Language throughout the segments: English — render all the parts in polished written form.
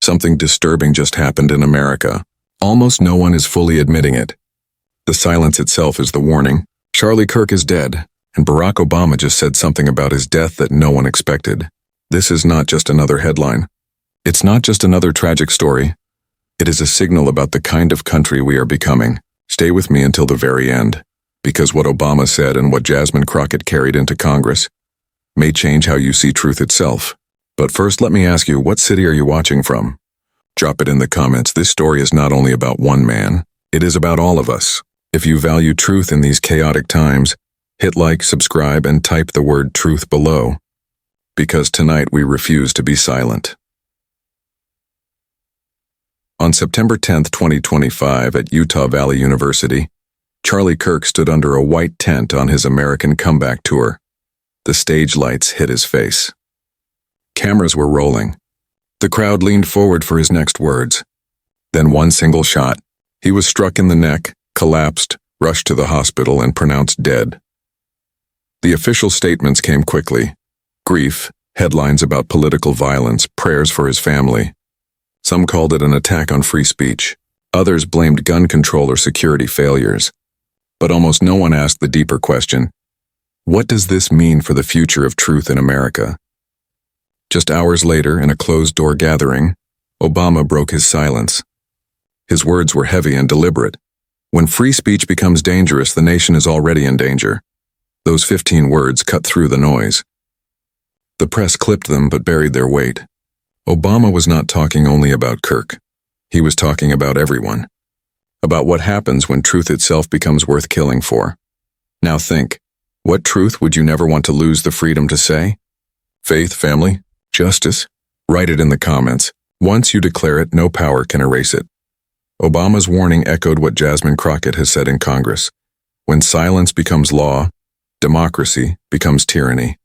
Something disturbing just happened in America. Almost no one is fully admitting it. The silence itself is the warning. Charlie Kirk is dead, and Barack Obama just said something about his death that no one expected. This is not just another headline. It's not just another tragic story. It is a signal about the kind of country we are becoming. Stay with me until the very end, because what Obama said and what Jasmine Crockett carried into Congress may change how you see truth itself. But first, let me ask you, what city are you watching from? Drop it in the comments. This story is not only about one man, it is about all of us. If you value truth in these chaotic times, hit like, subscribe, and type the word truth below, because tonight we refuse to be silent. On September 10, 2025, at Utah Valley University, Charlie Kirk stood under a white tent on his American comeback tour. The stage lights hit his face. Cameras were rolling. The crowd leaned forward for his next words. Then one single shot. He was struck in the neck, collapsed, rushed to the hospital, and pronounced dead. The official statements came quickly. Grief, headlines about political violence, prayers for his family. Some called it an attack on free speech. Others blamed gun control or security failures. But almost no one asked the deeper question: what does this mean for the future of truth in America? Just hours later, in a closed-door gathering, Obama broke his silence. His words were heavy and deliberate. When free speech becomes dangerous, the nation is already in danger. Those 15 words cut through the noise. The press clipped them but buried their weight. Obama was not talking only about Kirk. He was talking about everyone. About what happens when truth itself becomes worth killing for. Now think, what truth would you never want to lose the freedom to say? Faith, family, justice? Write it in the comments. Once you declare it, no power can erase it. Obama's warning echoed what Jasmine Crockett has said in Congress. When silence becomes law, democracy becomes tyranny.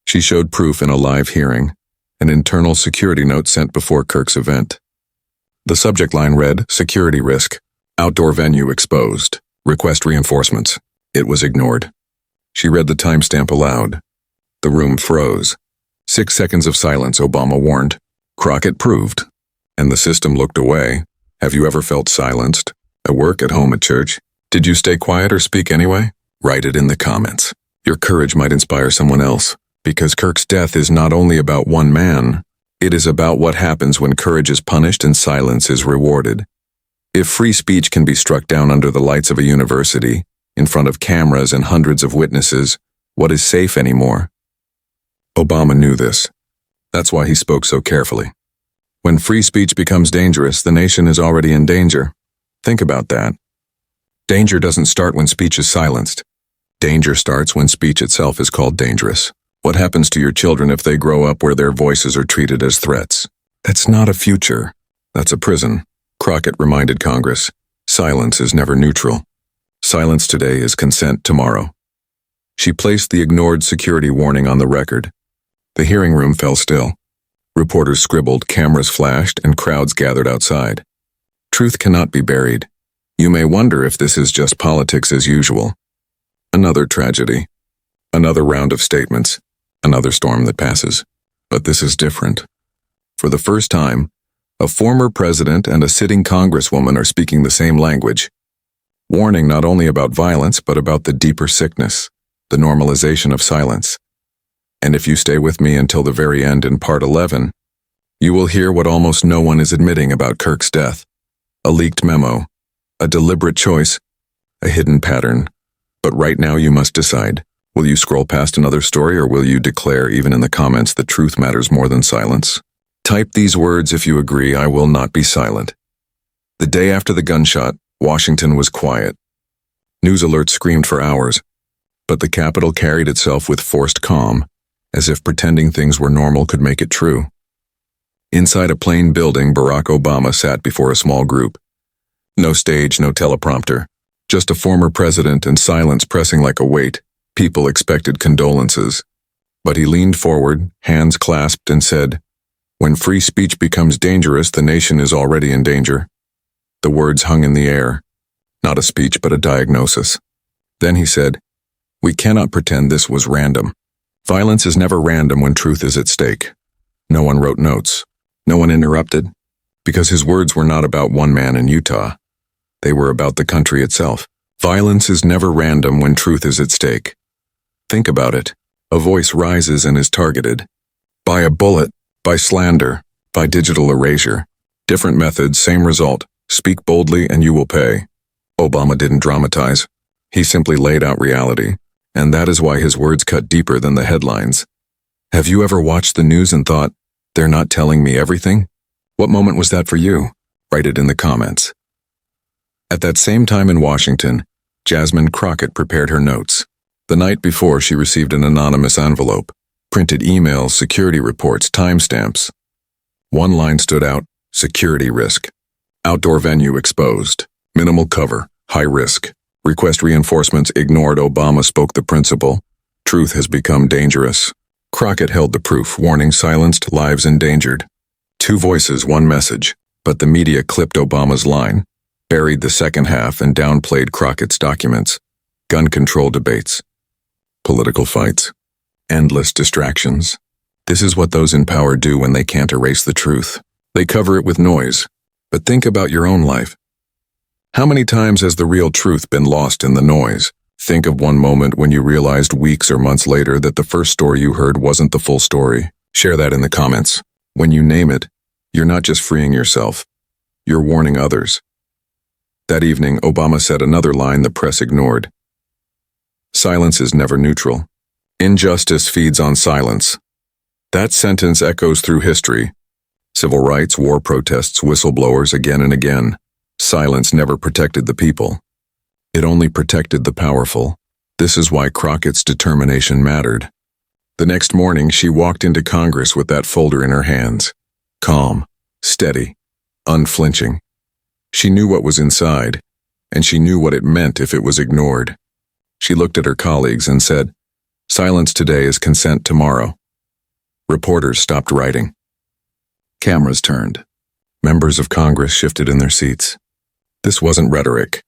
She showed proof in a live hearing, an internal security note sent before Kirk's event. The subject line read, "Security risk. Outdoor venue exposed. Request reinforcements." It was ignored. She read the timestamp aloud. The room froze. 6 seconds of silence, Obama warned. Crockett proved. And the system looked away. Have you ever felt silenced? At work, at home, at church? Did you stay quiet or speak anyway? Write it in the comments. Your courage might inspire someone else. Because Kirk's death is not only about one man, it is about what happens when courage is punished and silence is rewarded. If free speech can be struck down under the lights of a university, in front of cameras and hundreds of witnesses, what is safe anymore? Obama knew this. That's why he spoke so carefully. When free speech becomes dangerous, the nation is already in danger. Think about that. Danger doesn't start when speech is silenced. Danger starts when speech itself is called dangerous. What happens to your children if they grow up where their voices are treated as threats? That's not a future. That's a prison. Crockett reminded Congress, silence is never neutral. Silence today is consent tomorrow. She placed the ignored security warning on the record. The hearing room fell still. Reporters scribbled, cameras flashed, and crowds gathered outside. Truth cannot be buried. You may wonder if this is just politics as usual. Another tragedy. Another round of statements. Another storm that passes. But this is different. For the first time, a former president and a sitting congresswoman are speaking the same language, warning not only about violence but about the deeper sickness, the normalization of silence. And if you stay with me until the very end in part 11, you will hear what almost no one is admitting about Kirk's death. A leaked memo, a deliberate choice, a hidden pattern. But right now you must decide. Will you scroll past another story, or will you declare even in the comments that truth matters more than silence? Type these words if you agree. I will not be silent. The day after the gunshot, Washington was quiet. News alerts screamed for hours, but the Capitol carried itself with forced calm, as if pretending things were normal could make it true. Inside a plain building, Barack Obama sat before a small group. No stage, no teleprompter, just a former president and silence pressing like a weight. People expected condolences, but he leaned forward, hands clasped, and said, "When free speech becomes dangerous, the nation is already in danger." The words hung in the air, not a speech but a diagnosis. Then he said, "We cannot pretend this was random. Violence is never random when truth is at stake." No one wrote notes. No one interrupted. Because his words were not about one man in Utah. They were about the country itself. Violence is never random when truth is at stake. Think about it. A voice rises and is targeted. By a bullet, by slander, by digital erasure. Different methods, same result. Speak boldly and you will pay. Obama didn't dramatize. He simply laid out reality. And that is why his words cut deeper than the headlines. Have you ever watched the news and thought, they're not telling me everything? What moment was that for you? Write it in the comments. At that same time in Washington, Jasmine Crockett prepared her notes. The night before, she received an anonymous envelope, printed emails, security reports, timestamps. One line stood out, security risk. Outdoor venue exposed. Minimal cover, high risk. Request reinforcements ignored. Obama spoke the principle. Truth has become dangerous. Crockett held the proof, warning silenced, lives endangered. Two voices, one message. But the media clipped Obama's line, buried the second half, and downplayed Crockett's documents. Gun control debates. Political fights. Endless distractions. This is what those in power do when they can't erase the truth. They cover it with noise. But think about your own life. How many times has the real truth been lost in the noise? Think of one moment when you realized weeks or months later that the first story you heard wasn't the full story. Share that in the comments. When you name it, you're not just freeing yourself, you're warning others. That evening, Obama said another line the press ignored. Silence is never neutral. Injustice feeds on silence. That sentence echoes through history. Civil rights, war protests, whistleblowers again and again. Silence never protected the people. It only protected the powerful. This is why Crockett's determination mattered. The next morning, she walked into Congress with that folder in her hands. Calm, steady, unflinching. She knew what was inside, and she knew what it meant if it was ignored. She looked at her colleagues and said, "Silence today is consent tomorrow." Reporters stopped writing. Cameras turned. Members of Congress shifted in their seats. This wasn't rhetoric.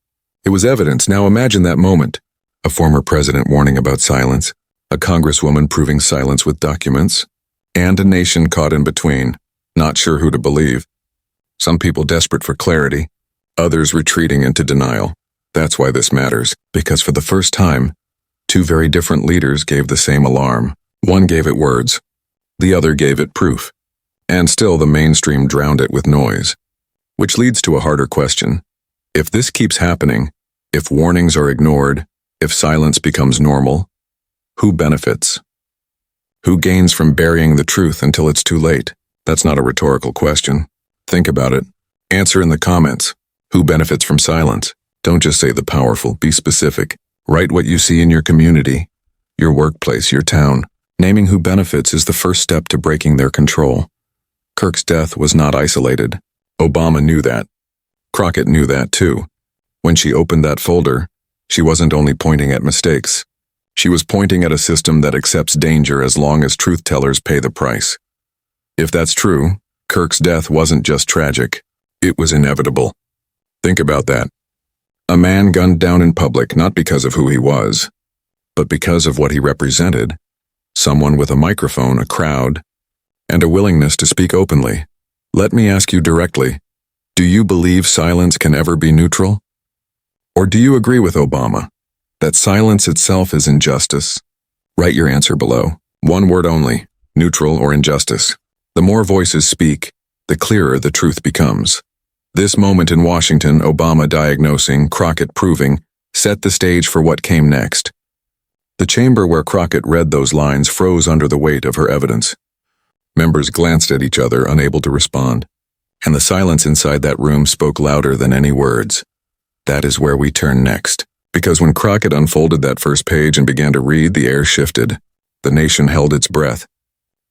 It was evidence. Now imagine that moment. A former president warning about silence, a congresswoman proving silence with documents, and a nation caught in between, not sure who to believe. Some people desperate for clarity, others retreating into denial. That's why this matters, because for the first time, two very different leaders gave the same alarm. One gave it words, the other gave it proof. And still the mainstream drowned it with noise. Which leads to a harder question. If this keeps happening, if warnings are ignored, if silence becomes normal, who benefits? Who gains from burying the truth until it's too late? That's not a rhetorical question. Think about it. Answer in the comments. Who benefits from silence? Don't just say the powerful, be specific. Write what you see in your community, your workplace, your town. Naming who benefits is the first step to breaking their control. Kirk's death was not isolated. Obama knew that. Crockett knew that too. When she opened that folder, she wasn't only pointing at mistakes. She was pointing at a system that accepts danger as long as truth-tellers pay the price. If that's true, Kirk's death wasn't just tragic. It was inevitable. Think about that. A man gunned down in public not because of who he was, but because of what he represented. Someone with a microphone, a crowd, and a willingness to speak openly. Let me ask you directly, do you believe silence can ever be neutral? Or do you agree with Obama, that silence itself is injustice? Write your answer below. One word only, neutral or injustice. The more voices speak, the clearer the truth becomes. This moment in Washington, Obama diagnosing, Crockett proving, set the stage for what came next. The chamber where Crockett read those lines froze under the weight of her evidence. Members glanced at each other, unable to respond, and the silence inside that room spoke louder than any words. That is where we turn next, because when Crockett unfolded that first page and began to read, the air shifted. The nation held its breath.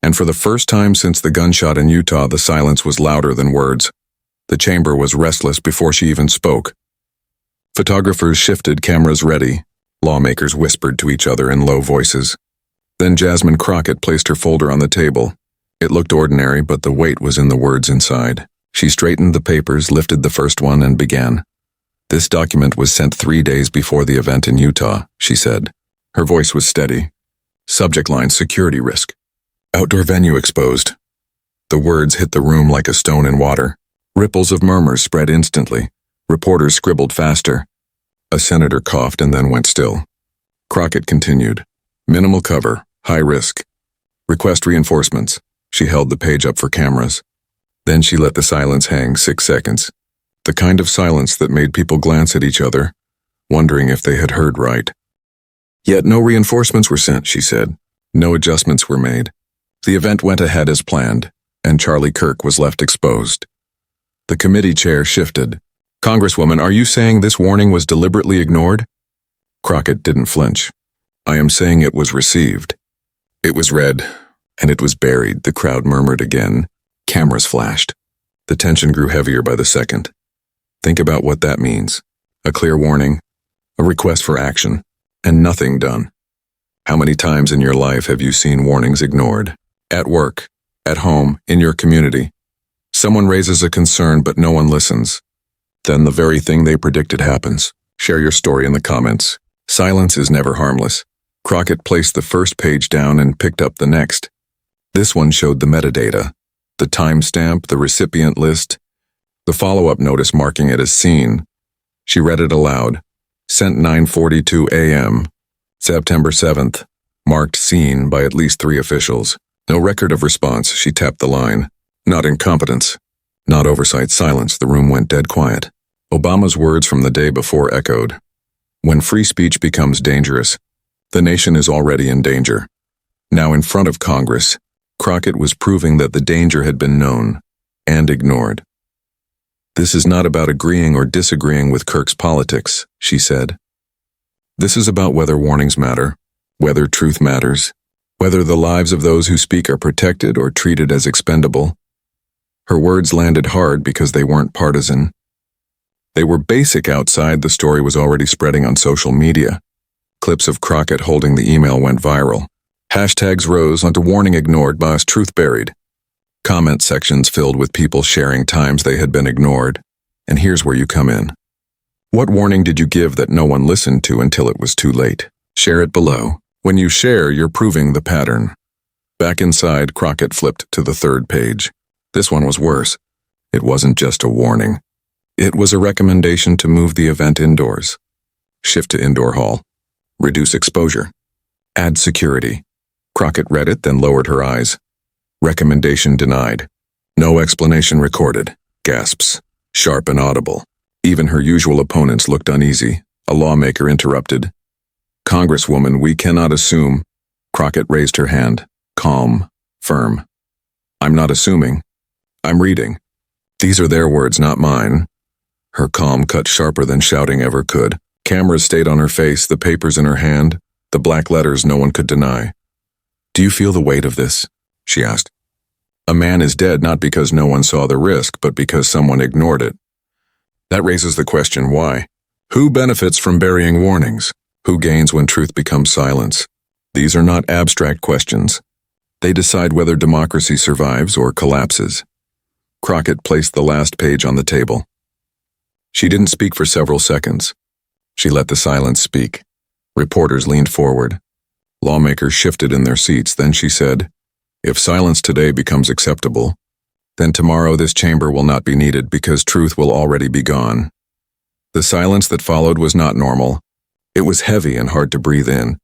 And for the first time since the gunshot in Utah, the silence was louder than words. The chamber was restless before she even spoke. Photographers shifted, cameras ready. Lawmakers whispered to each other in low voices. Then Jasmine Crockett placed her folder on the table. It looked ordinary, but the weight was in the words inside. She straightened the papers, lifted the first one, and began. This document was sent 3 days before the event in Utah, she said. Her voice was steady. Subject line, security risk. Outdoor venue exposed. The words hit the room like a stone in water. Ripples of murmurs spread instantly. Reporters scribbled faster. A senator coughed and then went still. Crockett continued. Minimal cover, high risk. Request reinforcements. She held the page up for cameras. Then she let the silence hang 6 seconds. The kind of silence that made people glance at each other, wondering if they had heard right. Yet no reinforcements were sent, she said. No adjustments were made. The event went ahead as planned, and Charlie Kirk was left exposed. The committee chair shifted. Congresswoman, are you saying this warning was deliberately ignored? Crockett didn't flinch. I am saying it was received. It was read, and it was buried, the crowd murmured again. Cameras flashed. The tension grew heavier by the second. Think about what that means. A clear warning, a request for action, and nothing done. How many times in your life have you seen warnings ignored? At work, at home, in your community. Someone raises a concern but no one listens. Then the very thing they predicted happens. Share your story in the comments. Silence is never harmless. Crockett placed the first page down and picked up the next. This one showed the metadata, the timestamp, the recipient list, the follow-up notice marking it as seen. She read it aloud. Sent 9:42 a.m. September 7th. Marked seen by at least 3 officials. No record of response. She tapped the line. Not incompetence. Not oversight. Silence. The room went dead quiet. Obama's words from the day before echoed. When free speech becomes dangerous, the nation is already in danger. Now in front of Congress, Crockett was proving that the danger had been known and ignored. This is not about agreeing or disagreeing with Kirk's politics, she said. This is about whether warnings matter, whether truth matters, whether the lives of those who speak are protected or treated as expendable. Her words landed hard because they weren't partisan. They were basic outside. The story was already spreading on social media. Clips of Crockett holding the email went viral. Hashtags rose onto warning ignored, boss truth buried. Comment sections filled with people sharing times they had been ignored. And here's where you come in. What warning did you give that no one listened to until it was too late? Share it below. When you share, you're proving the pattern. Back inside, Crockett flipped to the 3rd page. This one was worse. It wasn't just a warning. It was a recommendation to move the event indoors. Shift to indoor hall. Reduce exposure. Add security. Crockett read it, then lowered her eyes. Recommendation denied. No explanation recorded. Gasps. Sharp and audible. Even her usual opponents looked uneasy. A lawmaker interrupted. Congresswoman, we cannot assume. Crockett raised her hand. Calm. Firm. I'm not assuming. I'm reading. These are their words, not mine. Her calm cut sharper than shouting ever could. Cameras stayed on her face, the papers in her hand, the black letters no one could deny. Do you feel the weight of this? She asked. A man is dead not because no one saw the risk, but because someone ignored it. That raises the question, why? Who benefits from burying warnings? Who gains when truth becomes silence? These are not abstract questions. They decide whether democracy survives or collapses. Crockett placed the last page on the table. She didn't speak for several seconds. She let the silence speak. Reporters leaned forward. Lawmakers shifted in their seats. Then she said, if silence today becomes acceptable, then tomorrow this chamber will not be needed because truth will already be gone. The silence that followed was not normal. It was heavy and hard to breathe in.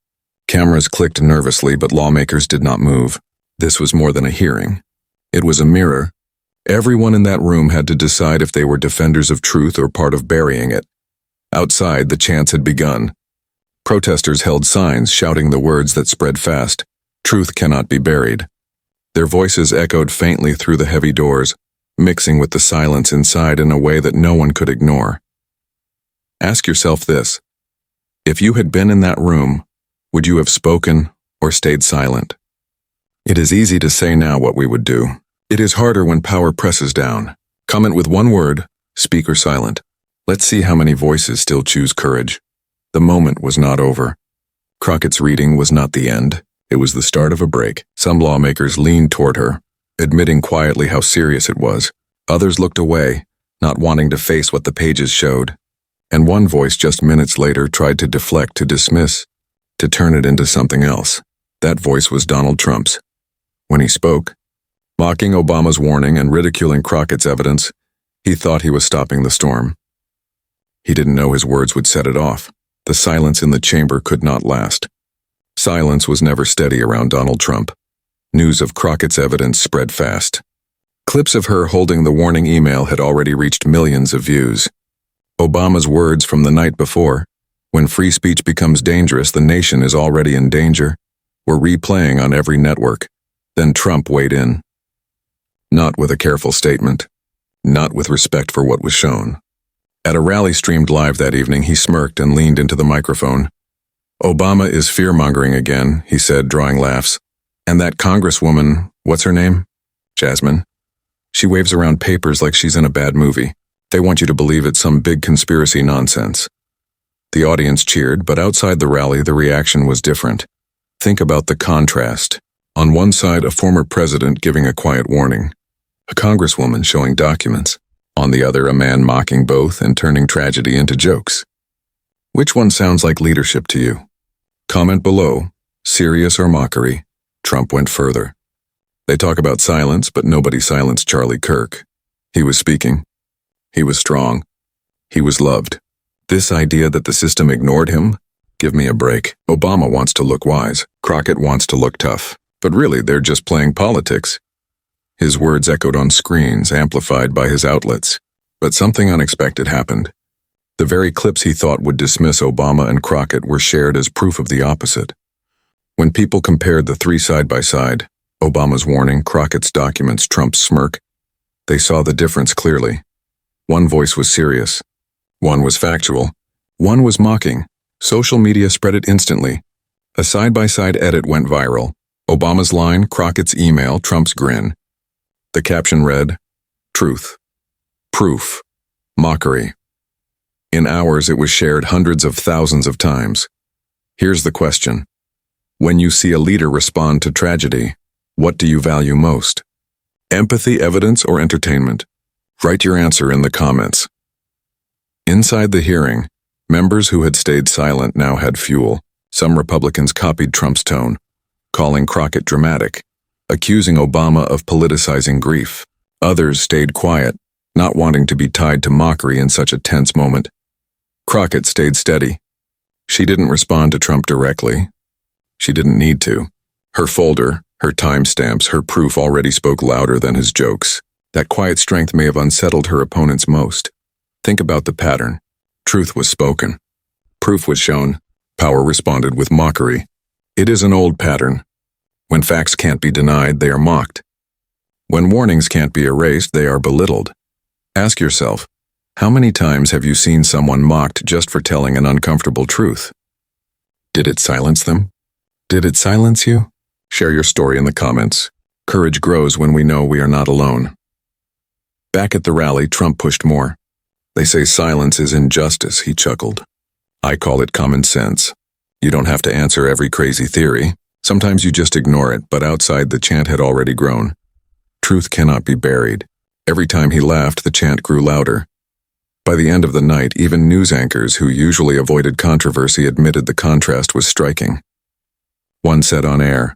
Cameras clicked nervously, but lawmakers did not move. This was more than a hearing. It was a mirror. Everyone in that room had to decide if they were defenders of truth or part of burying it. Outside, the chants had begun. Protesters held signs shouting the words that spread fast. Truth cannot be buried. Their voices echoed faintly through the heavy doors, mixing with the silence inside in a way that no one could ignore. Ask yourself this. If you had been in that room, would you have spoken or stayed silent? It is easy to say now what we would do. It is harder when power presses down. Comment with one word, speak or silent. Let's see how many voices still choose courage. The moment was not over. Crockett's reading was not the end. It was the start of a break. Some lawmakers leaned toward her, admitting quietly how serious it was. Others looked away, not wanting to face what the pages showed. And one voice just minutes later tried to deflect, to dismiss, to turn it into something else. That voice was Donald Trump's. When he spoke, mocking Obama's warning and ridiculing Crockett's evidence, He thought he was stopping the storm. He didn't know his words would set it off. The silence in the chamber could not last. Silence was never steady around Donald Trump. News of Crockett's evidence spread fast. Clips of her holding the warning email had already reached millions of views. Obama's words from the night before, "When free speech becomes dangerous, the nation is already in danger," were replaying on every network. Then Trump weighed in. Not with a careful statement. Not with respect for what was shown. At a rally streamed live that evening, he smirked and leaned into the microphone. "Obama is fear-mongering again," he said, drawing laughs. "And that Congresswoman, what's her name? Jasmine? She waves around papers like she's in a bad movie. They want you to believe it's some big conspiracy nonsense." The audience cheered, but outside the rally, the reaction was different. Think about the contrast. On one side, a former president giving a quiet warning. A congresswoman showing documents. On the other, a man mocking both and turning tragedy into jokes. Which one sounds like leadership to you? Comment below, serious or mockery. Trump went further. They talk about silence, but nobody silenced Charlie Kirk. He was speaking. He was strong. He was loved. This idea that the system ignored him? Give me a break. Obama wants to look wise. Crockett wants to look tough. But really, they're just playing politics. His words echoed on screens, amplified by his outlets. But something unexpected happened. The very clips he thought would dismiss Obama and Crockett were shared as proof of the opposite. When people compared the three side by side, Obama's warning, Crockett's documents, Trump's smirk, they saw the difference clearly. One voice was serious. One was factual. One was mocking. Social media spread it instantly. A side-by-side edit went viral. Obama's line, Crockett's email, Trump's grin. The caption read, "Truth. Proof. Mockery." In hours, it was shared hundreds of thousands of times. Here's the question. When you see a leader respond to tragedy, what do you value most? Empathy, evidence, or entertainment? Write your answer in the comments. Inside the hearing, members who had stayed silent now had fuel. Some Republicans copied Trump's tone, calling Crockett dramatic, accusing Obama of politicizing grief. Others stayed quiet, not wanting to be tied to mockery in such a tense moment. Crockett stayed steady. She didn't respond to Trump directly. She didn't need to. Her folder, her timestamps, her proof already spoke louder than his jokes. That quiet strength may have unsettled her opponents most. Think about the pattern. Truth was spoken. Proof was shown. Power responded with mockery. It is an old pattern. When facts can't be denied, they are mocked. When warnings can't be erased, they are belittled. Ask yourself, how many times have you seen someone mocked just for telling an uncomfortable truth? Did it silence them? Did it silence you? Share your story in the comments. Courage grows when we know we are not alone. Back at the rally, Trump pushed more. They say silence is injustice, he chuckled. I call it common sense. You don't have to answer every crazy theory. Sometimes you just ignore it, but outside the chant had already grown. Truth cannot be buried. Every time he laughed, the chant grew louder. By the end of the night, even news anchors who usually avoided controversy admitted the contrast was striking. One said on air,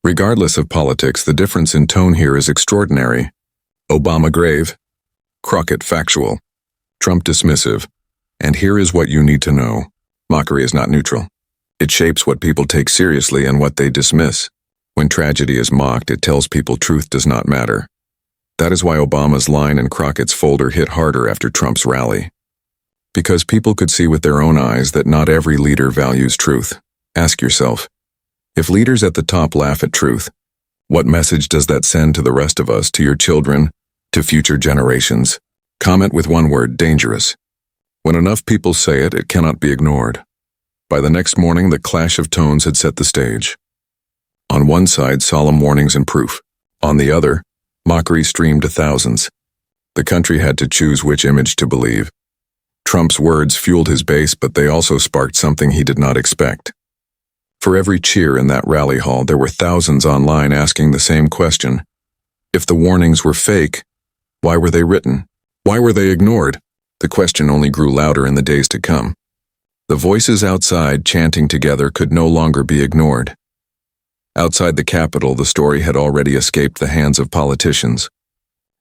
"Regardless of politics, the difference in tone here is extraordinary. Obama grave, Crockett factual, Trump dismissive, and here is what you need to know. Mockery is not neutral. It shapes what people take seriously and what they dismiss. When tragedy is mocked, it tells people truth does not matter." That is why Obama's line and Crockett's folder hit harder after Trump's rally. Because people could see with their own eyes that not every leader values truth. Ask yourself, if leaders at the top laugh at truth, what message does that send to the rest of us, to your children, to future generations? Comment with one word, dangerous. When enough people say it, it cannot be ignored. By the next morning, the clash of tones had set the stage. On one side, solemn warnings and proof. On the other, mockery streamed to thousands. The country had to choose which image to believe. Trump's words fueled his base, but they also sparked something he did not expect. For every cheer in that rally hall, there were thousands online asking the same question. If the warnings were fake, why were they written? Why were they ignored? The question only grew louder in the days to come. The voices outside chanting together could no longer be ignored. Outside the Capitol, the story had already escaped the hands of politicians.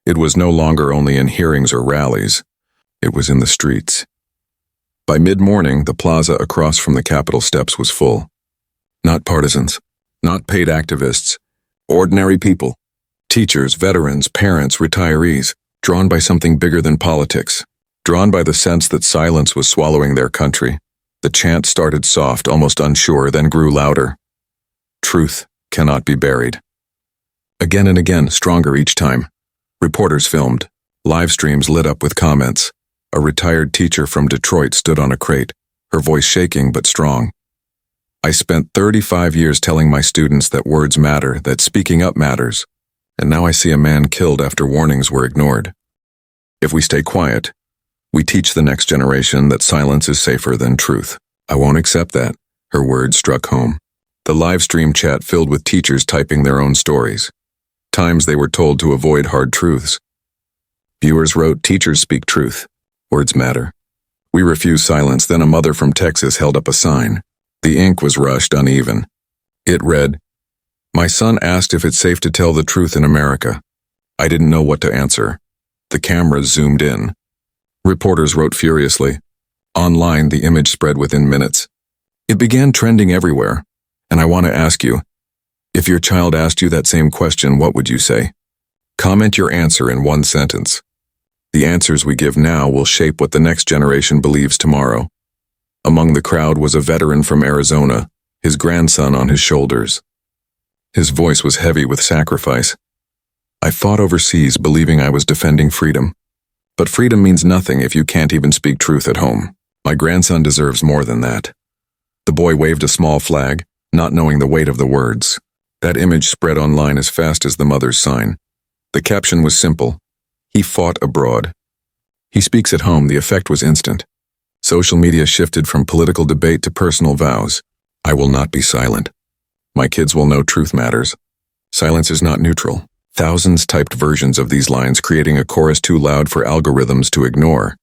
It was no longer only in hearings or rallies. It was in the streets. By mid-morning, the plaza across from the Capitol steps was full. Not partisans, not paid activists, ordinary people. Teachers, veterans, parents, retirees, drawn by something bigger than politics, drawn by the sense that silence was swallowing their country. The chant started soft, almost unsure, then grew louder. Truth cannot be buried. Again and again, stronger each time. Reporters filmed. Live streams lit up with comments. A retired teacher from Detroit stood on a crate, her voice shaking but strong. I spent 35 years telling my students that words matter, that speaking up matters. And now I see a man killed after warnings were ignored. If we stay quiet, we teach the next generation that silence is safer than truth. I won't accept that. Her words struck home. The live stream chat filled with teachers typing their own stories. Times they were told to avoid hard truths. Viewers wrote, "Teachers speak truth. Words matter. We refuse silence." Then a mother from Texas held up a sign. The ink was rushed, uneven. It read, "My son asked if it's safe to tell the truth in America. I didn't know what to answer." The cameras zoomed in. Reporters wrote furiously. Online, the image spread within minutes. It began trending everywhere. And I want to ask you, if your child asked you that same question, what would you say? Comment your answer in one sentence. The answers we give now will shape what the next generation believes tomorrow. Among the crowd was a veteran from Arizona, his grandson on his shoulders. His voice was heavy with sacrifice. "I fought overseas believing I was defending freedom. But freedom means nothing if you can't even speak truth at home. My grandson deserves more than that." The boy waved a small flag, not knowing the weight of the words. That image spread online as fast as the mother's sign. The caption was simple. "He fought abroad. He speaks at home." The effect was instant. Social media shifted from political debate to personal vows. "I will not be silent. My kids will know truth matters. Silence is not neutral." Thousands typed versions of these lines, creating a chorus too loud for algorithms to ignore.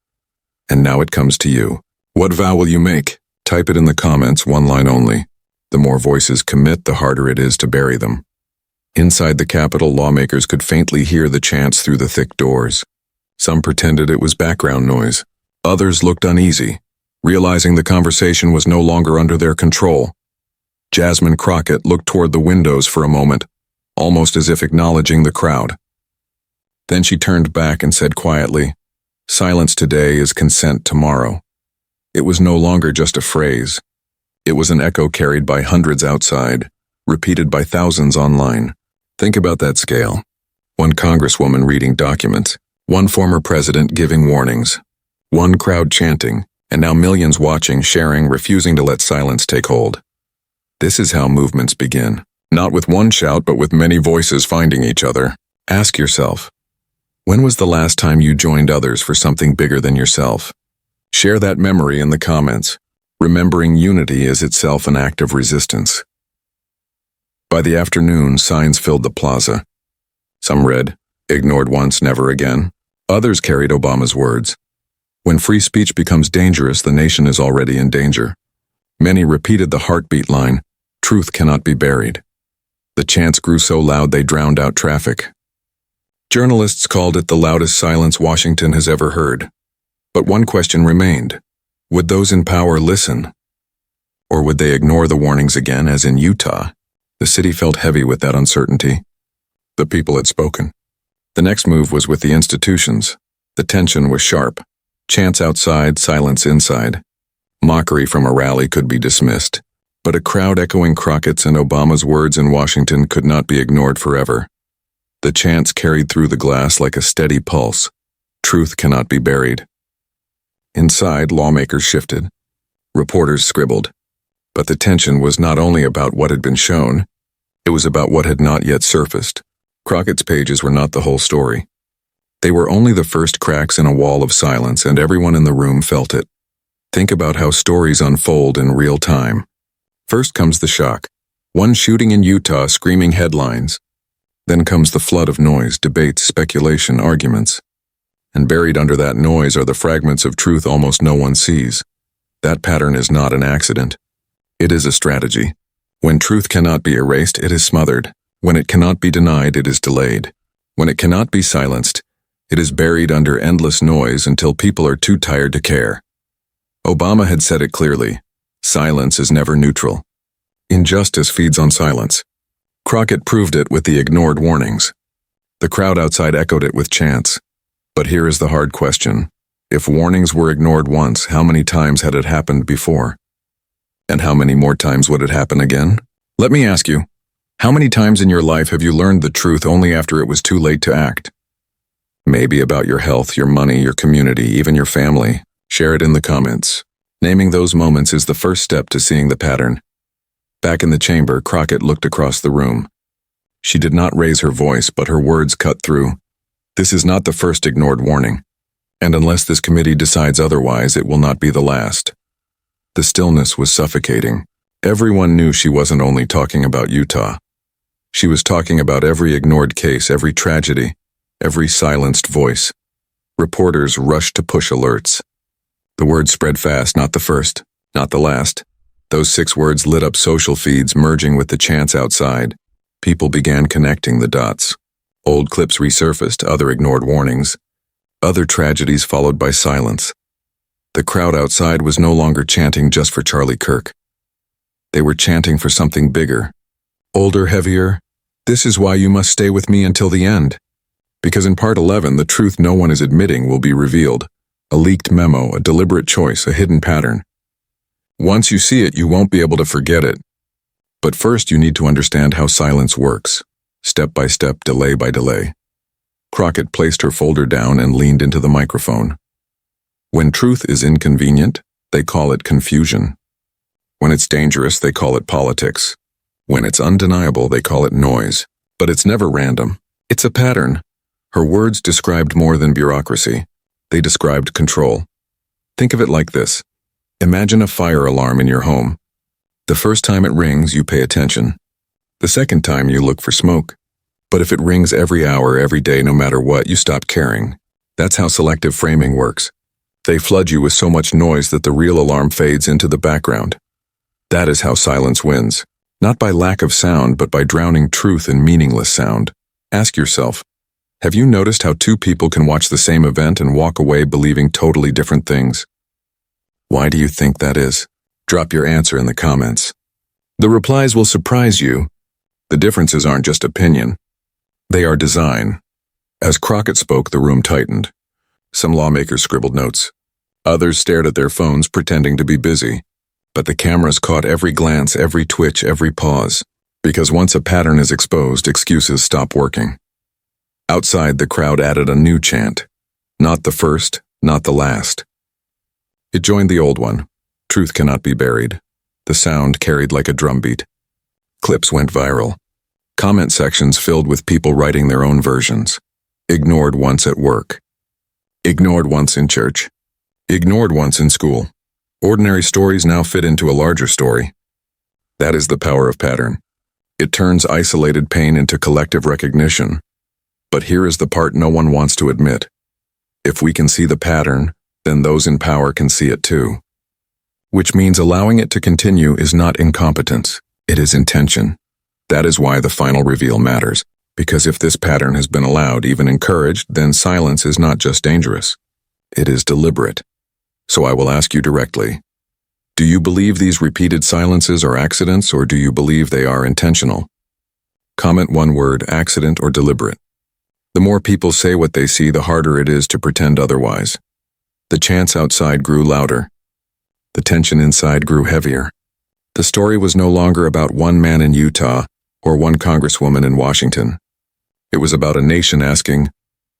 And now it comes to you. What vow will you make? Type it in the comments, one line only. The more voices commit, the harder it is to bury them. Inside the Capitol, lawmakers could faintly hear the chants through the thick doors. Some pretended it was background noise. Others looked uneasy, realizing the conversation was no longer under their control. Jasmine Crockett looked toward the windows for a moment, almost as if acknowledging the crowd. Then she turned back and said quietly, "Silence today is consent tomorrow." It was no longer just a phrase. It was an echo carried by hundreds outside, repeated by thousands online. Think about that scale. One congresswoman reading documents, one former president giving warnings, one crowd chanting, and now millions watching, sharing, refusing to let silence take hold. This is how movements begin. Not with one shout, but with many voices finding each other. Ask yourself, when was the last time you joined others for something bigger than yourself? Share that memory in the comments. Remembering unity is itself an act of resistance. By the afternoon, signs filled the plaza. Some read, "Ignored once, never again." Others carried Obama's words, "When free speech becomes dangerous, the nation is already in danger." Many repeated the heartbeat line, "Truth cannot be buried." The chants grew so loud they drowned out traffic. Journalists called it the loudest silence Washington has ever heard. But one question remained. Would those in power listen? Or would they ignore the warnings again, as in Utah? The city felt heavy with that uncertainty. The people had spoken. The next move was with the institutions. The tension was sharp. Chants outside, silence inside. Mockery from a rally could be dismissed. But a crowd echoing Crockett's and Obama's words in Washington could not be ignored forever. The chants carried through the glass like a steady pulse. Truth cannot be buried. Inside, lawmakers shifted. Reporters scribbled. But the tension was not only about what had been shown, it was about what had not yet surfaced. Crockett's pages were not the whole story. They were only the first cracks in a wall of silence, and everyone in the room felt it. Think about how stories unfold in real time. First comes the shock. One shooting in Utah, screaming headlines. Then comes the flood of noise, debates, speculation, arguments. And buried under that noise are the fragments of truth almost no one sees. That pattern is not an accident. It is a strategy. When truth cannot be erased, it is smothered. When it cannot be denied, it is delayed. When it cannot be silenced, It is buried under endless noise until people are too tired to care. Obama had said it clearly. Silence is never neutral. Injustice feeds on silence. Crockett proved it with the ignored warnings. The crowd outside echoed it with chants. But here is the hard question. If warnings were ignored once, how many times had it happened before? And how many more times would it happen again? Let me ask you, how many times in your life have you learned the truth only after it was too late to act? Maybe about your health, your money, your community, even your family. Share it in the comments. Naming those moments is the first step to seeing the pattern. Back in the chamber, Crockett looked across the room. She did not raise her voice, but her words cut through. This is not the first ignored warning. And unless this committee decides otherwise, it will not be the last. The stillness was suffocating. Everyone knew she wasn't only talking about Utah. She was talking about every ignored case, every tragedy, every silenced voice. Reporters rushed to push alerts. The word spread fast, not the first, not the last. Those 6 words lit up social feeds, merging with the chants outside. People began connecting the dots. Old clips resurfaced, other ignored warnings. Other tragedies followed by silence. The crowd outside was no longer chanting just for Charlie Kirk. They were chanting for something bigger. Older, heavier. This is why you must stay with me until the end. Because in part 11, the truth no one is admitting will be revealed. A leaked memo, a deliberate choice, a hidden pattern. Once you see it, you won't be able to forget it. But first, you need to understand how silence works. Step by step, delay by delay. Crockett placed her folder down and leaned into the microphone. When truth is inconvenient, they call it confusion. When it's dangerous, they call it politics. When it's undeniable, they call it noise. But it's never random. It's a pattern. Her words described more than bureaucracy. They described control. Think of it like this. Imagine a fire alarm in your home. The first time it rings, you pay attention. The second time, you look for smoke. But if it rings every hour, every day, no matter what, you stop caring. That's how selective framing works. They flood you with so much noise that the real alarm fades into the background. That is how silence wins. Not by lack of sound, but by drowning truth in meaningless sound. Ask yourself, have you noticed how 2 people can watch the same event and walk away believing totally different things? Why do you think that is? Drop your answer in the comments. The replies will surprise you. The differences aren't just opinion. They are design. As Crockett spoke, the room tightened. Some lawmakers scribbled notes. Others stared at their phones, pretending to be busy. But the cameras caught every glance, every twitch, every pause. Because once a pattern is exposed, excuses stop working. Outside, the crowd added a new chant. Not the first, not the last. It joined the old one. Truth cannot be buried. The sound carried like a drumbeat. Clips went viral. Comment sections filled with people writing their own versions. Ignored once at work. Ignored once in church. Ignored once in school. Ordinary stories now fit into a larger story. That is the power of pattern. It turns isolated pain into collective recognition. But here is the part no one wants to admit. If we can see the pattern, then those in power can see it too. Which means allowing it to continue is not incompetence, it is intention. That is why the final reveal matters, because if this pattern has been allowed, even encouraged, then silence is not just dangerous. It is deliberate. So I will ask you directly, do you believe these repeated silences are accidents, or do you believe they are intentional? Comment one word, accident or deliberate. The more people say what they see, the harder it is to pretend otherwise. The chants outside grew louder. The tension inside grew heavier. The story was no longer about one man in Utah or one congresswoman in Washington. It was about a nation asking,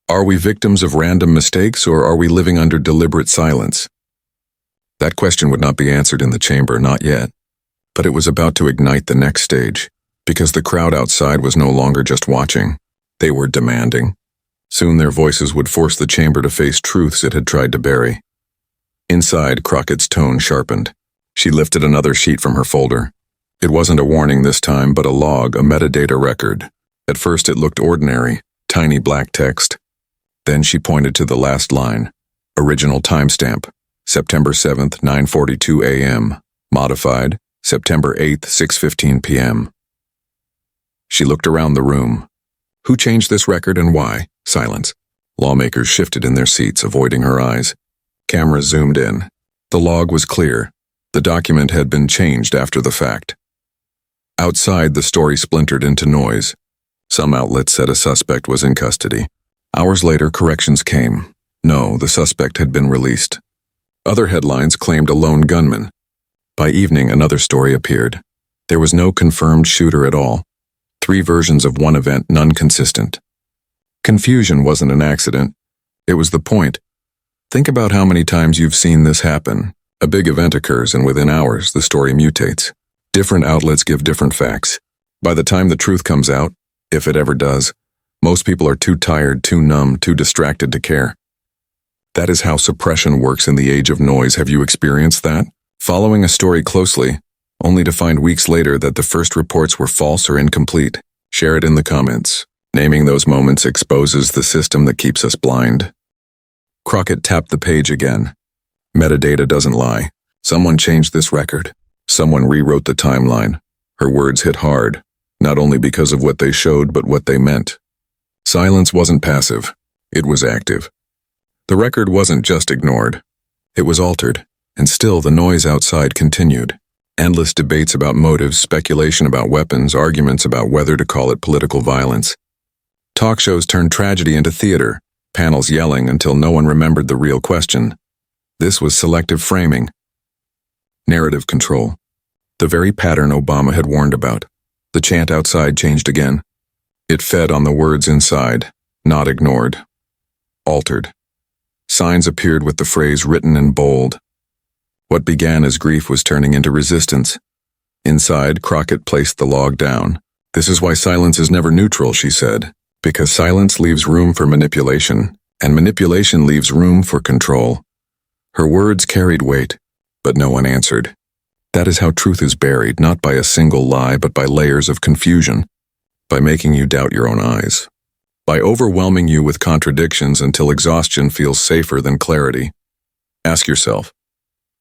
are we victims of random mistakes, or are we living under deliberate silence? That question would not be answered in the chamber, not yet. But it was about to ignite the next stage, because the crowd outside was no longer just watching. They were demanding. Soon their voices would force the chamber to face truths it had tried to bury. Inside, Crockett's tone sharpened. She lifted another sheet from her folder. It wasn't a warning this time, but a log, a metadata record. At first it looked ordinary, tiny black text. Then she pointed to the last line. Original timestamp, September 7th, 9:42 a.m. Modified, September 8th, 6:15 p.m. She looked around the room. Who changed this record and why? Silence. Lawmakers shifted in their seats, avoiding her eyes. Cameras zoomed in. The log was clear. The document had been changed after the fact. Outside, the story splintered into noise. Some outlets said a suspect was in custody. Hours later, corrections came. No, the suspect had been released. Other headlines claimed a lone gunman. By evening, another story appeared. There was no confirmed shooter at all. 3 versions of one event, none consistent. Confusion wasn't an accident. It was the point. Think about how many times you've seen this happen. A big event occurs, and within hours, the story mutates. Different outlets give different facts. By the time the truth comes out, if it ever does, most people are too tired, too numb, too distracted to care. That is how suppression works in the age of noise. Have you experienced that? Following a story closely, only to find weeks later that the first reports were false or incomplete. Share it in the comments. Naming those moments exposes the system that keeps us blind. Crockett tapped the page again. Metadata doesn't lie. Someone changed this record. Someone rewrote the timeline. Her words hit hard, not only because of what they showed, but what they meant. Silence wasn't passive. It was active. The record wasn't just ignored. It was altered, and still the noise outside continued. Endless debates about motives, speculation about weapons, arguments about whether to call it political violence. Talk shows turned tragedy into theater, panels yelling until no one remembered the real question. This was selective framing. Narrative control. The very pattern Obama had warned about. The chant outside changed again. It fed on the words inside, not ignored. Altered. Signs appeared with the phrase written in bold. What began as grief was turning into resistance. Inside, Crockett placed the log down. "This is why silence is never neutral," she said, "because silence leaves room for manipulation, and manipulation leaves room for control." Her words carried weight, but no one answered. That is how truth is buried, not by a single lie, but by layers of confusion, by making you doubt your own eyes, by overwhelming you with contradictions until exhaustion feels safer than clarity. Ask yourself,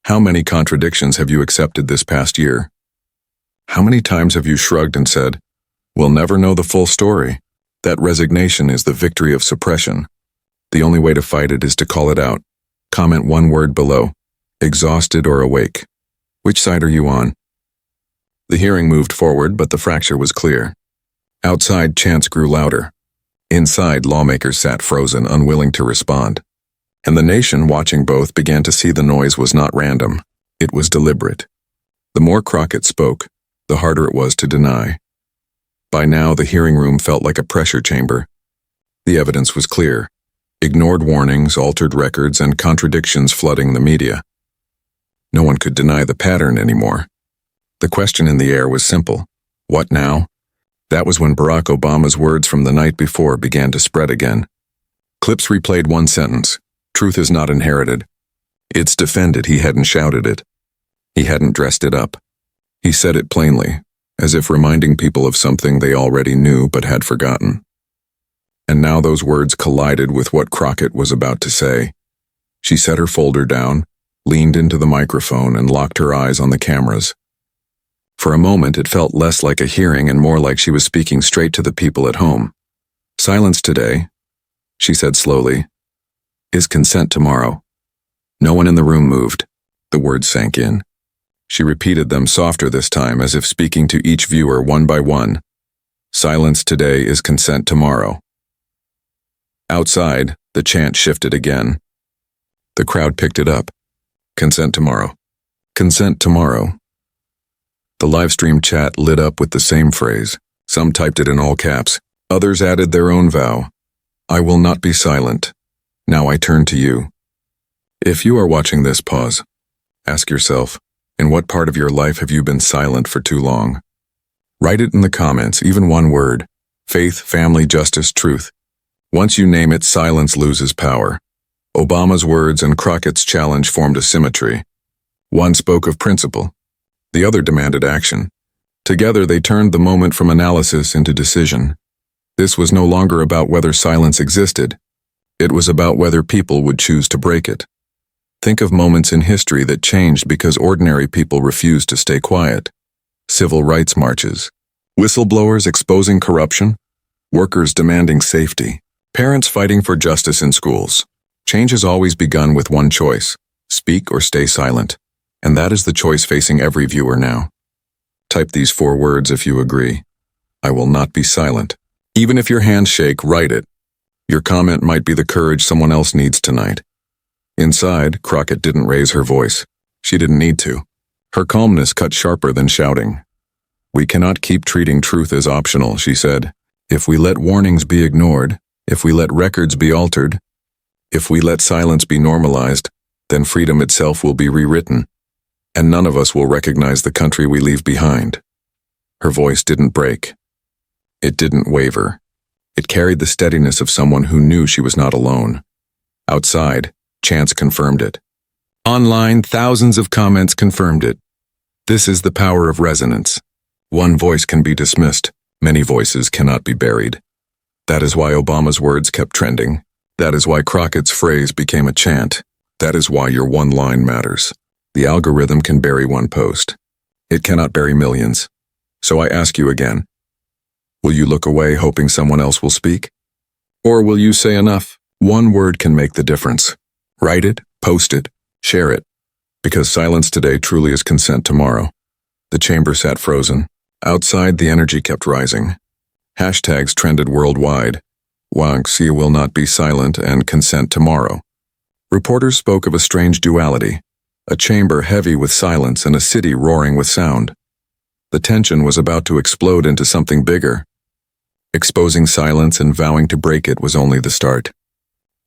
how many contradictions have you accepted this past year? How many times have you shrugged and said, "We'll never know the full story"? That resignation is the victory of suppression. The only way to fight it is to call it out. Comment one word below. Exhausted or awake? Which side are you on? The hearing moved forward, but the fracture was clear. Outside, chants grew louder. Inside, lawmakers sat frozen, unwilling to respond. And the nation, watching both, began to see the noise was not random. It was deliberate. The more Crockett spoke, the harder it was to deny. By now, the hearing room felt like a pressure chamber. The evidence was clear. Ignored warnings, altered records, and contradictions flooding the media. No one could deny the pattern anymore. The question in the air was simple. What now? That was when Barack Obama's words from the night before began to spread again. Clips replayed one sentence. Truth is not inherited. It's defended. He hadn't shouted it. He hadn't dressed it up. He said it plainly, as if reminding people of something they already knew but had forgotten. And now those words collided with what Crockett was about to say. She set her folder down, leaned into the microphone, and locked her eyes on the cameras. For a moment, it felt less like a hearing and more like she was speaking straight to the people at home. "Silence today," she said slowly, "is consent tomorrow." No one in the room moved. The words sank in. She repeated them softer this time, as if speaking to each viewer one by one. "Silence today is consent tomorrow." Outside, the chant shifted again. The crowd picked it up. Consent tomorrow. Consent tomorrow. The livestream chat lit up with the same phrase. Some typed it in all caps. Others added their own vow. "I will not be silent. Now I turn to you." If you are watching this, pause. Ask yourself, in what part of your life have you been silent for too long? Write it in the comments, even one word. Faith, family, justice, truth. Once you name it, silence loses power. Obama's words and Crockett's challenge formed a symmetry. One spoke of principle. The other demanded action. Together, they turned the moment from analysis into decision. This was no longer about whether silence existed. It was about whether people would choose to break it. Think of moments in history that changed because ordinary people refused to stay quiet. Civil rights marches. Whistleblowers exposing corruption. Workers demanding safety. Parents fighting for justice in schools. Change has always begun with one choice: speak or stay silent. And that is the choice facing every viewer now. Type these 4 words if you agree. I will not be silent. Even if your hands shake, write it. Your comment might be the courage someone else needs tonight. Inside, Crockett didn't raise her voice. She didn't need to. Her calmness cut sharper than shouting. We cannot keep treating truth as optional, she said. If we let warnings be ignored, if we let records be altered, if we let silence be normalized, then freedom itself will be rewritten, and none of us will recognize the country we leave behind. Her voice didn't break. It didn't waver. It carried the steadiness of someone who knew she was not alone. Outside, chance confirmed it. Online, thousands of comments confirmed it. This is the power of resonance. One voice can be dismissed. Many voices cannot be buried. That is why Obama's words kept trending. That is why Crockett's phrase became a chant. That is why your one line matters. The algorithm can bury one post. It cannot bury millions. So I ask you again, will you look away hoping someone else will speak? Or will you say enough? One word can make the difference. Write it, post it, share it. Because silence today truly is consent tomorrow. The chamber sat frozen. Outside, the energy kept rising. Hashtags trended worldwide. Wanxia will not be silent and consent tomorrow. Reporters spoke of a strange duality, a chamber heavy with silence and a city roaring with sound. The tension was about to explode into something bigger. Exposing silence and vowing to break it was only the start.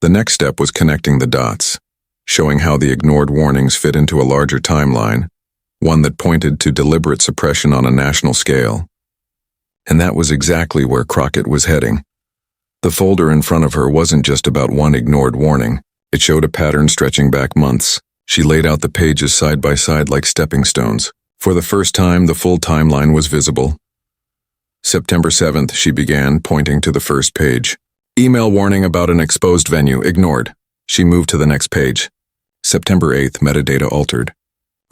The next step was connecting the dots, showing how the ignored warnings fit into a larger timeline, one that pointed to deliberate suppression on a national scale. And that was exactly where Crockett was heading. The folder in front of her wasn't just about one ignored warning. It showed a pattern stretching back months. She laid out the pages side by side like stepping stones. For the first time, the full timeline was visible. September 7th, she began, pointing to the first page. Email warning about an exposed venue, ignored. She moved to the next page. September 8th, metadata altered.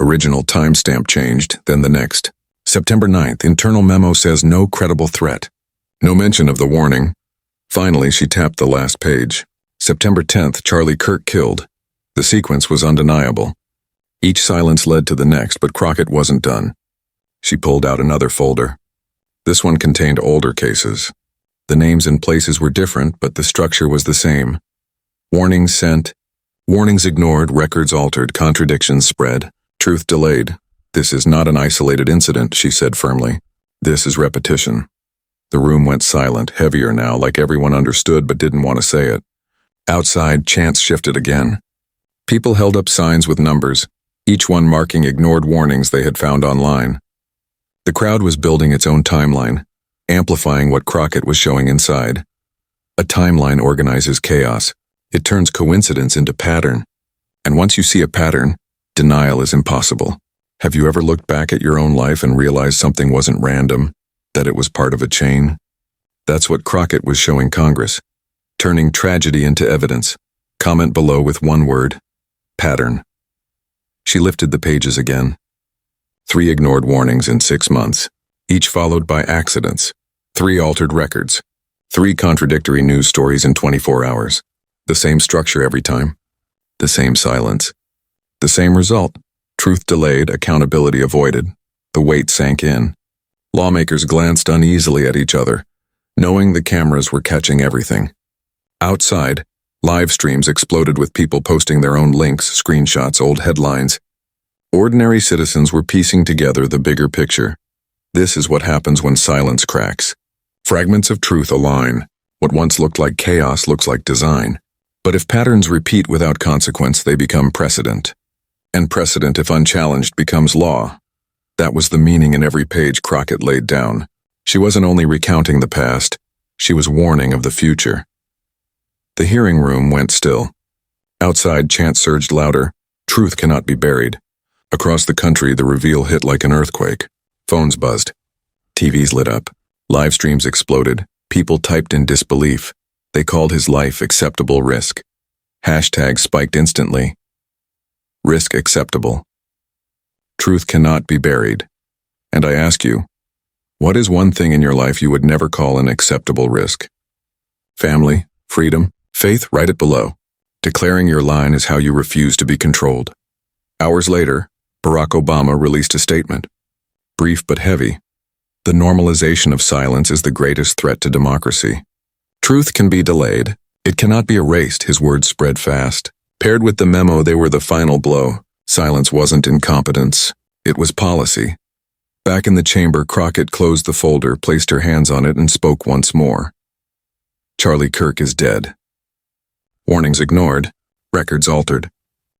Original timestamp changed, then the next. September 9th, internal memo says no credible threat. No mention of the warning. Finally, she tapped the last page. September 10th, Charlie Kirk killed. The sequence was undeniable. Each silence led to the next, but Crockett wasn't done. She pulled out another folder. This one contained older cases. The names and places were different, but the structure was the same. Warnings sent, warnings ignored, records altered, contradictions spread, truth delayed. This is not an isolated incident, she said firmly. This is repetition. The room went silent, heavier now, like everyone understood but didn't want to say it. Outside, chants shifted again. People held up signs with numbers, each one marking ignored warnings they had found online. The crowd was building its own timeline, amplifying what Crockett was showing inside. A timeline organizes chaos. It turns coincidence into pattern. And once you see a pattern, denial is impossible. Have you ever looked back at your own life and realized something wasn't random, that it was part of a chain? That's what Crockett was showing Congress, turning tragedy into evidence. Comment below with one word: pattern. She lifted the pages again. 3 ignored warnings in 6 months, each followed by accidents. 3 altered records. 3 contradictory news stories in 24 hours. The same structure every time. The same silence. The same result. Truth delayed, accountability avoided. The weight sank in. Lawmakers glanced uneasily at each other, knowing the cameras were catching everything. Outside, live streams exploded with people posting their own links, screenshots, old headlines. Ordinary citizens were piecing together the bigger picture. This is what happens when silence cracks. Fragments of truth align. What once looked like chaos looks like design. But if patterns repeat without consequence, they become precedent. And precedent, if unchallenged, becomes law. That was the meaning in every page Crockett laid down. She wasn't only recounting the past, she was warning of the future. The hearing room went still. Outside, chants surged louder. Truth cannot be buried. Across the country, the reveal hit like an earthquake. Phones buzzed. TVs lit up. Live streams exploded. People typed in disbelief. They called his life acceptable risk. Hashtags spiked instantly. Risk acceptable. Truth cannot be buried. And I ask you, what is one thing in your life you would never call an acceptable risk? Family, Freedom, faith, write it below. Declaring your line is how you refuse to be controlled. Hours later, Barack Obama released a statement. Brief but heavy. The normalization of silence is the greatest threat to democracy. Truth can be delayed. It cannot be erased, his words spread fast. Paired with the memo, they were the final blow. Silence wasn't incompetence. It was policy. Back in the chamber, Crockett closed the folder, placed her hands on it, and spoke once more. Charlie Kirk is dead. Warnings ignored. Records altered.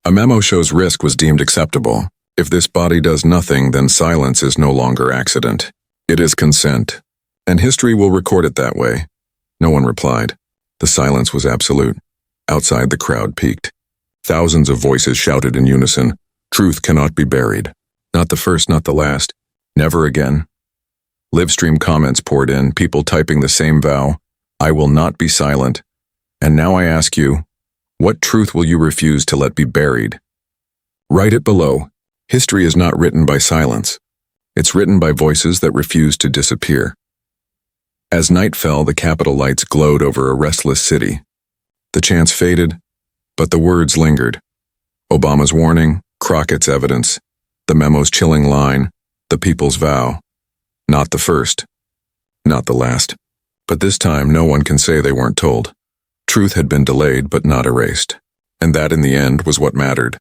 A memo shows risk was deemed acceptable. If this body does nothing, then silence is no longer accident. It is consent. And history will record it that way. No one replied. The silence was absolute. Outside, the crowd peaked. Thousands of voices shouted in unison, "Truth cannot be buried. Not the first, not the last. Never again." Livestream comments poured in, people typing the same vow, "I will not be silent." And now I ask you, what truth will you refuse to let be buried? Write it below. History is not written by silence. It's written by voices that refuse to disappear. As night fell, the Capitol lights glowed over a restless city. The chants faded, but the words lingered. Obama's warning, Crockett's evidence, the memo's chilling line, the people's vow. Not the first, not the last. But this time, no one can say they weren't told. Truth had been delayed but not erased. And that, in the end, was what mattered.